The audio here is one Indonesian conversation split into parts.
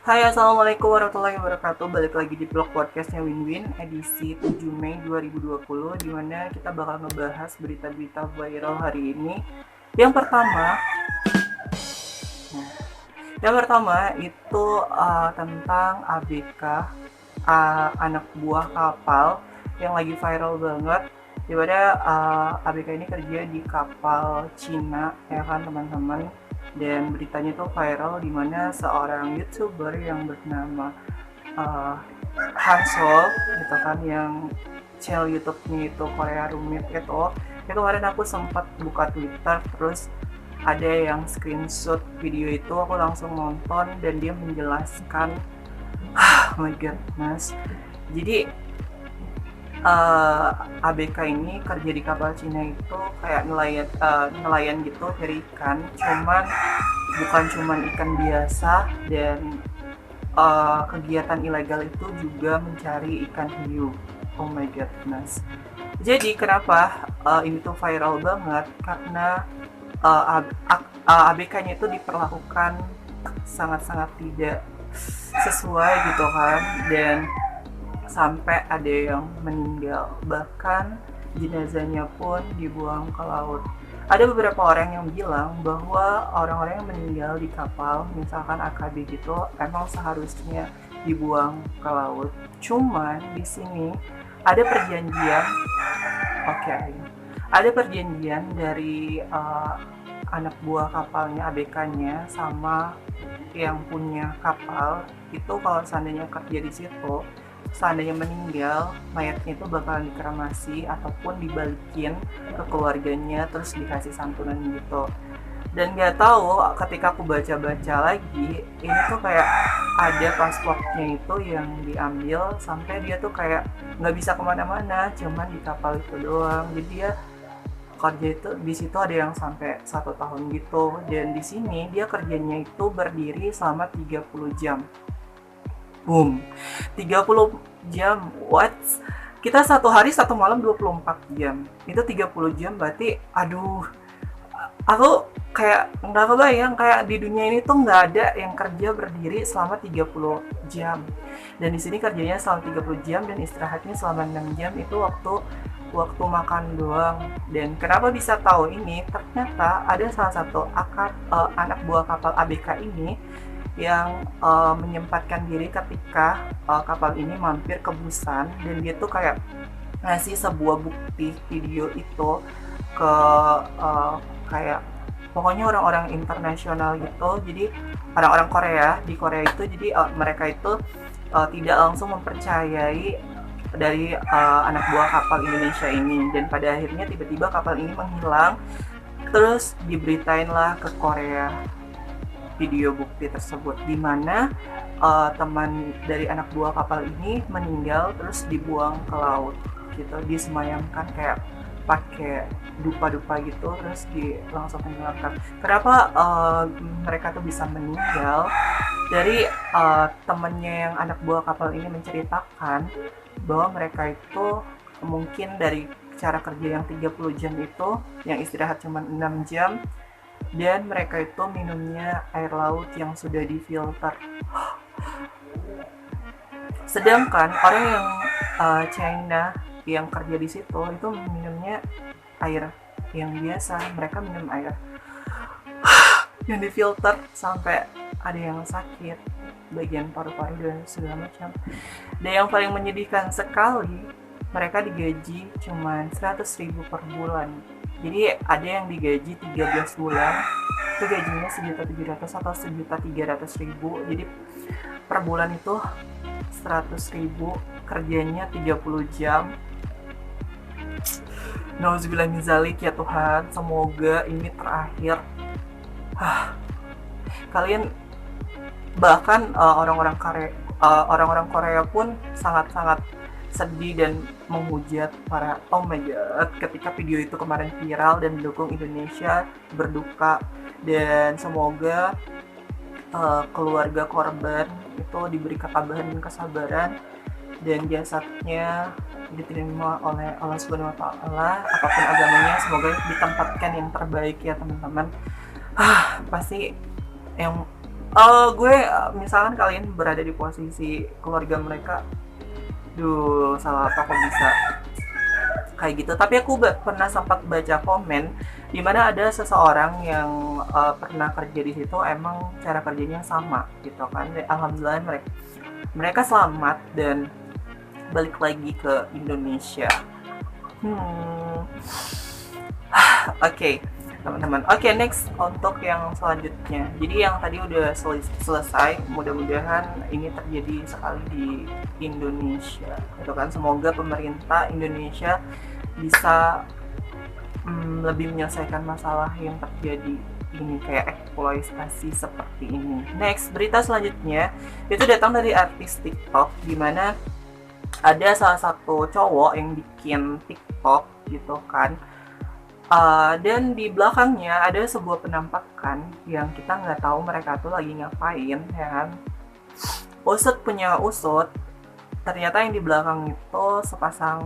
Hai, Assalamualaikum warahmatullahi wabarakatuh. Balik lagi di vlog podcastnya Win-Win edisi 7 Mei 2020, dimana kita bakal ngebahas berita-berita viral hari ini. Yang pertama, yang pertama itu tentang ABK, anak buah kapal yang lagi viral banget. Dimana ABK ini kerja di kapal Cina, ya kan teman-teman. Dan beritanya itu viral di mana seorang youtuber yang bernama Hansol gitu kan, yang channel YouTube-nya itu Korea Rumit itu kemarin aku sempat buka Twitter, terus ada yang screenshot video itu, aku langsung nonton dan dia menjelaskan, oh my goodness, jadi ABK ini kerja di kapal Cina itu kayak nelayan gitu dari ikan, bukan cuman ikan biasa, dan kegiatan ilegal itu juga mencari ikan hiu. Oh my goodness. Jadi kenapa ini tuh viral banget? Karena ABK-nya itu diperlakukan sangat-sangat tidak sesuai gitu kan, dan sampai ada yang meninggal, bahkan jenazahnya pun dibuang ke laut. Ada beberapa orang yang bilang bahwa orang-orang yang meninggal di kapal, misalkan AKB gitu, emang seharusnya dibuang ke laut. Cuman di sini ada perjanjian, ada perjanjian dari anak buah kapalnya, ABK-nya, sama yang punya kapal itu, kalau seandainya kerja di situ, seandainya meninggal, mayatnya itu bakalan dikremasi ataupun dibalikin ke keluarganya, terus dikasih santunan gitu. Dan nggak tahu, ketika aku baca-baca lagi, ini tuh kayak ada pasportnya itu yang diambil, sampai dia tuh kayak nggak bisa kemana-mana, cuman di kapal itu doang. Jadi dia kerja itu di situ ada yang sampai 1 tahun gitu, dan di sini dia kerjanya itu berdiri selama 30 jam. Boom, 30 jam, what? Kita satu hari satu malam 24 jam, itu 30 jam berarti, aduh, aku kayak nggak kebayang, kayak di dunia ini tuh nggak ada yang kerja berdiri selama 30 jam. Dan di sini kerjanya selama 30 jam dan istirahatnya selama 6 jam, itu waktu makan doang. Dan kenapa bisa tahu ini? Ternyata ada salah satu anak buah kapal ABK ini yang menyempatkan diri ketika kapal ini mampir ke Busan, dan dia tuh kayak ngasih sebuah bukti video itu ke kayak pokoknya orang-orang internasional gitu. Jadi orang-orang Korea di Korea itu, jadi mereka itu tidak langsung mempercayai dari anak buah kapal Indonesia ini, dan pada akhirnya tiba-tiba kapal ini menghilang, terus diberitain lah ke Korea video bukti tersebut, di mana teman dari anak buah kapal ini meninggal terus dibuang ke laut gitu, disemayamkan kayak pakai dupa-dupa gitu, terus langsung tenggelamkan. Kenapa mereka tuh bisa meninggal? Dari temennya yang anak buah kapal ini menceritakan bahwa mereka itu mungkin dari cara kerja yang 30 jam itu, yang istirahat cuma 6 jam, dan mereka itu minumnya air laut yang sudah difilter. Sedangkan orang yang China yang kerja di situ itu minumnya air yang biasa, mereka minum air yang difilter, sampai ada yang sakit bagian paru-paru dan segala macam. Dan yang paling menyedihkan sekali, mereka digaji cuma 100.000 per bulan. Jadi ada yang digaji 13 bulan, itu gajinya 1.700.000 atau 1.300.000. Jadi per bulan itu 100.000, kerjanya 30 jam. Nauzubillah min zalik, ya Tuhan, semoga ini terakhir. Kalian bahkan orang-orang Korea pun sangat-sangat sedih dan menghujat para, oh my god, ketika video itu kemarin viral, dan mendukung Indonesia berduka, dan semoga keluarga korban itu diberi ketabahan dan kesabaran, dan jasadnya diterima oleh Allah Subhanahu wa taala, apapun agamanya, semoga ditempatkan yang terbaik ya teman-teman. Pasti yang Gue misalkan kalian berada di posisi keluarga mereka, duh salah apa kok bisa kayak gitu. Tapi aku pernah sempat baca komen di mana ada seseorang yang pernah kerja di situ, emang cara kerjanya sama gitu kan. Alhamdulillah mereka selamat dan balik lagi ke Indonesia. Hmm. Oke, teman-teman. Oke, next untuk yang selanjutnya. Jadi yang tadi udah selesai, mudah-mudahan ini terjadi sekali di Indonesia. Itu kan semoga pemerintah Indonesia bisa lebih menyelesaikan masalah yang terjadi ini, kayak eksploitasi seperti ini. Next, berita selanjutnya itu datang dari artis TikTok, dimana ada salah satu cowok yang bikin TikTok gitu kan. Dan di belakangnya ada sebuah penampakan yang kita nggak tahu mereka tuh lagi ngapain, ya kan. Usut punya usut, ternyata yang di belakang itu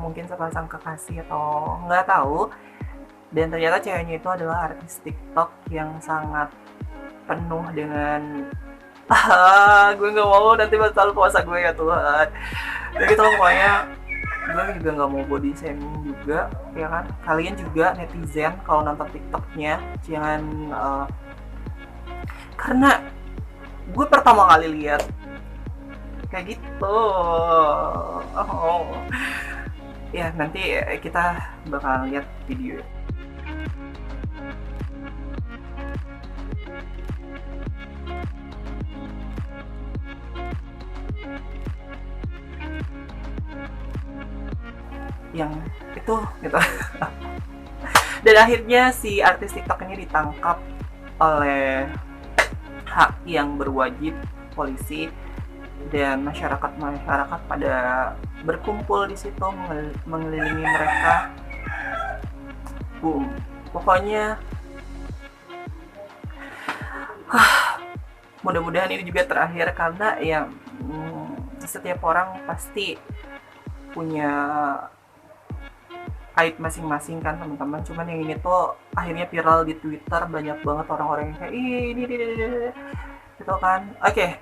mungkin sepasang kekasih atau nggak tahu. Dan ternyata ceweknya itu adalah artis TikTok yang sangat penuh dengan gue nggak mau nanti batal puasa gue ya Tuhan. Ya gitu loh, pokoknya gue juga nggak mau body shaming juga, ya kan. Kalian juga netizen kalau nonton TikToknya jangan karena gue pertama kali lihat kayak gitu. Ya nanti kita bakal lihat video. Yang itu gitu. Dan akhirnya si artis TikTok ini ditangkap oleh hak yang berwajib, polisi dan masyarakat pada berkumpul di situ mengelilingi mereka. Boom. Pokoknya mudah-mudahan ini juga terakhir, karena ya setiap orang pasti punya aib masing-masing kan teman-teman. Cuman yang ini tuh akhirnya viral di Twitter, banyak banget orang-orang yang kayak ini gitu kan. Oke.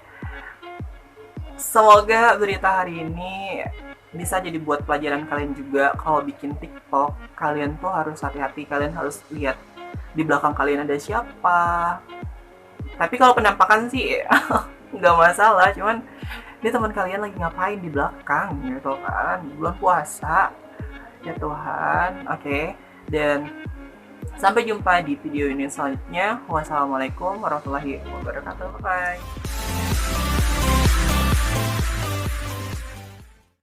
Semoga berita hari ini bisa jadi buat pelajaran kalian juga. Kalau bikin TikTok, kalian tuh harus hati-hati, kalian harus lihat di belakang kalian ada siapa. Tapi kalau penampakan sih nggak masalah, cuman ini teman kalian lagi ngapain di belakang gitu kan, bulan puasa ya Tuhan. Oke. Dan sampai jumpa di video ini selanjutnya. Wassalamualaikum warahmatullahi wabarakatuh. Bye.